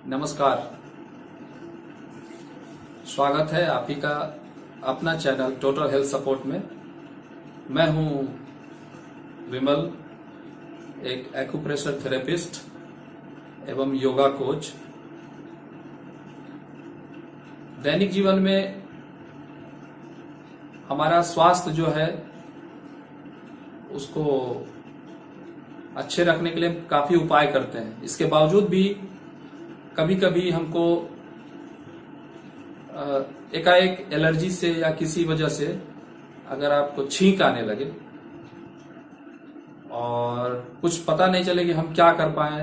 नमस्कार, स्वागत है आप ही का अपना चैनल टोटल हेल्थ सपोर्ट में। मैं हूं विमल, एक एक्यूप्रेशर थेरेपिस्ट एवं योगा कोच। दैनिक जीवन में हमारा स्वास्थ्य जो है उसको अच्छे रखने के लिए काफी उपाय करते हैं। इसके बावजूद भी कभी कभी हमको एकाएक एलर्जी से या किसी वजह से अगर आपको छींक आने लगे और कुछ पता नहीं चले कि हम क्या कर पाए,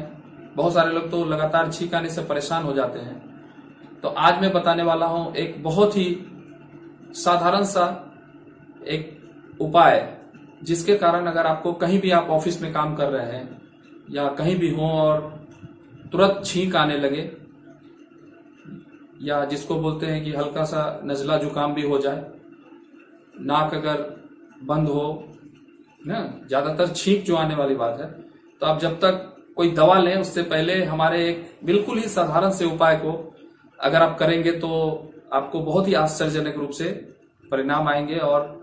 बहुत सारे लोग तो लगातार छींक आने से परेशान हो जाते हैं। तो आज मैं बताने वाला हूं एक बहुत ही साधारण सा एक उपाय, जिसके कारण अगर आपको कहीं भी आप ऑफिस में काम कर रहे हैं या कहीं भी हो और तुरंत छींक आने लगे, या जिसको बोलते हैं कि हल्का सा नजला जुकाम भी हो जाए, नाक अगर बंद हो ना, ज्यादातर छींक जो आने वाली बात है, तो आप जब तक कोई दवा लें उससे पहले हमारे एक बिल्कुल ही साधारण से उपाय को अगर आप करेंगे तो आपको बहुत ही आश्चर्यजनक रूप से परिणाम आएंगे और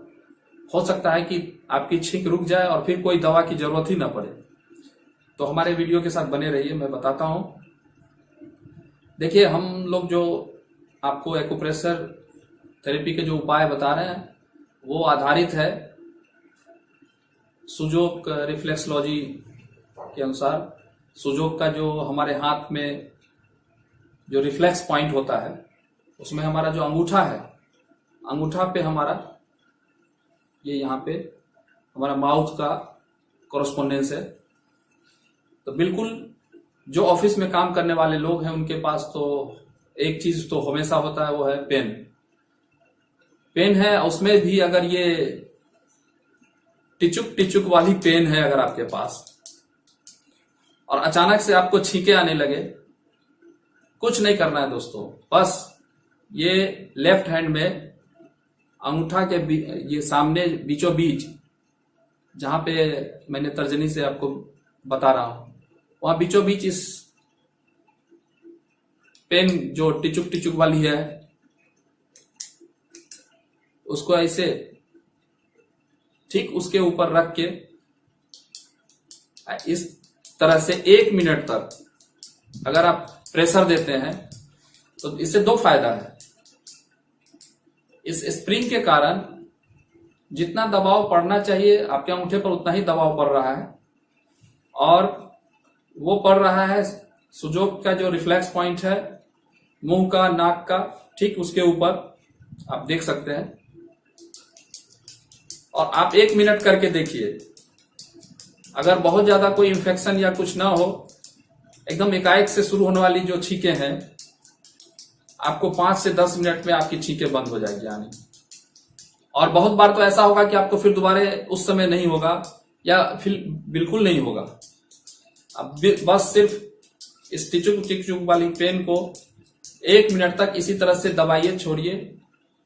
हो सकता है कि आपकी छींक रुक जाए और फिर कोई दवा की जरूरत ही ना पड़े। तो हमारे वीडियो के साथ बने रहिए, मैं बताता हूं। देखिए, हम लोग जो आपको एक्यूप्रेशर थेरेपी के जो उपाय बता रहे हैं वो आधारित है सुजोक रिफ्लेक्सोलॉजी के अनुसार। सुजोक का जो हमारे हाथ में जो रिफ्लेक्स पॉइंट होता है उसमें हमारा जो अंगूठा है, अंगूठा पे हमारा ये यहाँ पे हमारा माउथ का कॉरस्पोंडेंस है। तो बिल्कुल जो ऑफिस में काम करने वाले लोग हैं उनके पास तो एक चीज तो हमेशा होता है, वो है पेन। पेन है, उसमें भी अगर ये टिचुक टिचुक वाली पेन है अगर आपके पास और अचानक से आपको छींके आने लगे, कुछ नहीं करना है दोस्तों। बस ये लेफ्ट हैंड में अंगूठा के ये सामने बीचों बीच, जहां पे मैंने तर्जनी से आपको बता रहा हूं, वहां बीचों बीच इस पेन जो टिचुक टिचुक वाली है उसको ऐसे ठीक उसके ऊपर रख के इस तरह से 1 मिनट तक अगर आप प्रेशर देते हैं तो इससे 2 फायदा है। इस स्प्रिंग के कारण जितना दबाव पड़ना चाहिए आपके अंगूठे पर उतना ही दबाव पड़ रहा है, और वो पड़ रहा है सुजोक का जो रिफ्लेक्स पॉइंट है मुंह का, नाक का, ठीक उसके ऊपर आप देख सकते हैं। और आप 1 मिनट करके देखिए, अगर बहुत ज्यादा कोई इंफेक्शन या कुछ ना हो, एकदम एकाएक से शुरू होने वाली जो छींके हैं, आपको 5 से 10 मिनट में आपकी छींके बंद हो जाएगी आनी। और बहुत बार तो ऐसा होगा कि आपको फिर दोबारा उस समय नहीं होगा या फिर बिल्कुल नहीं होगा। अब बस सिर्फ इस टिचुक टिचुक वाली पेन को 1 मिनट तक इसी तरह से दबाइए, छोड़िए,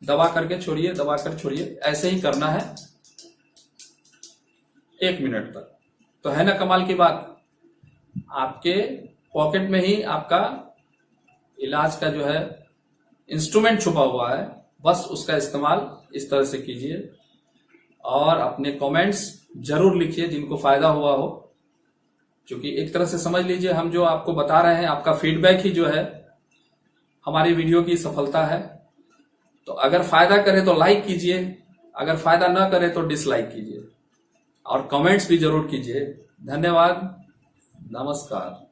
दबा करके छोड़िए, दबा कर छोड़िए, ऐसे ही करना है 1 मिनट तक। तो है ना कमाल की बात, आपके पॉकेट में ही आपका इलाज का जो है इंस्ट्रूमेंट छुपा हुआ है। बस उसका इस्तेमाल इस तरह से कीजिए और अपने कमेंट्स जरूर लिखिए जिनको फायदा हुआ हो, क्योंकि एक तरह से समझ लीजिए हम जो आपको बता रहे हैं, आपका फीडबैक ही जो है हमारी वीडियो की सफलता है। तो अगर फायदा करे तो लाइक कीजिए, अगर फायदा ना करे तो डिसलाइक कीजिए और कमेंट्स भी जरूर कीजिए। धन्यवाद, नमस्कार।